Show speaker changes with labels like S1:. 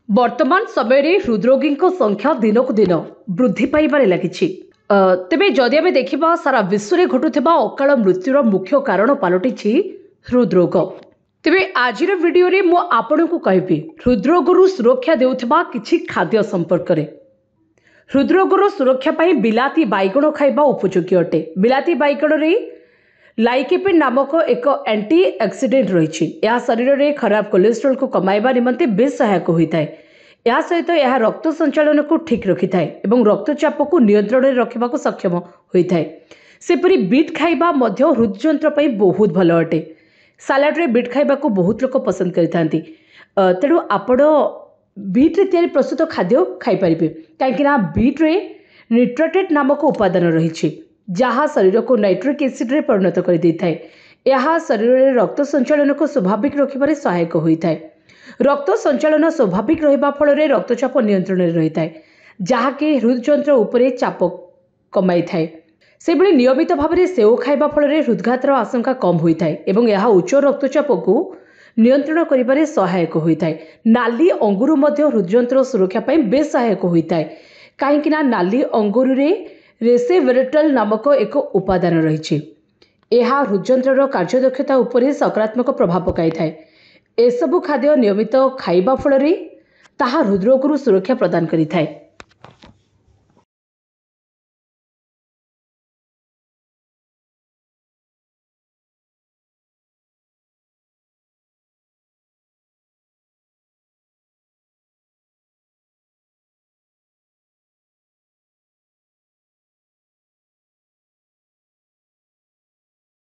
S1: वर्तमान समय रे हृदरोगी संख्या दिनक दिन वृद्धि पाइबारे लगी। तेबे जदि आमे देखिबा सारा विश्व में घटुथिबा अकाल मृत्युर मुख्य कारण पलटि हृदरोग। तेबे आजिर वीडियो रे मु आपनकु कहबी हृदरोगरु सुरक्षा देउथिबा किछि खाद्य संपर्क रे। हृदरोगर सुरक्षा पाई बिलाती बैगण खाइबा उपयोगी अटे। बिलाती बैगण रे लाइकेपिन नामक एक एंटी ऑक्सीडेंट रही। यह शरीर में खराब कोलेस्ट्रोल को कमाइबा निमंते बेस सहायक होता है। यह सहित यह रक्त संचालन को ठीक रखि थाए एवं रक्तचाप को नियंत्रण में रखा सक्षम होता है। सेपरी बीट खाइबा मध्य हृदयंत्र पर बहुत भल अटे। सालाड रे बीट खाइबा को बहुत लोग पसंद करथांती। तेणु आपण बीट रे तैयारी प्रस्तुत खाद्य खाई परिबे काहेकि ना बीट रे निट्रेटेट नामक उपादान रही जहाँ शरीर को नाइट्रिक एसिड रे परिणत कर देता है। यह शरीर में रक्त संचालन को स्वाभाविक रखिबारे सहायक होता है। रक्त संचालन स्वाभाविक रहिबा फल रे रक्तचाप नियंत्रण में रही है जहाँकि हृदयंत्र उपरे चाप कमाई थाए। से भली नियमित भाव में सेव खाइबा फल रे हृदघातर आशंका कम होता है एवं यह उच्च रक्तचाप को नियंत्रण करिबारे सहायक होता है। नाली अंगूर मध्य हृदयंत्र सुरक्षा पाई बेस सहायक होता है काहेकि ना नाली अंगूर रे रेसेवेरेट्रल नामक एक उपादान रही। यह हृदयंत्र कार्यदक्षता उपरे सकारात्मक प्रभाव पकाई थाए। एसबु खाद्य नियमित खाइबा फल रे ताहा हृदरोगरु सुरक्षा प्रदान करि थाए।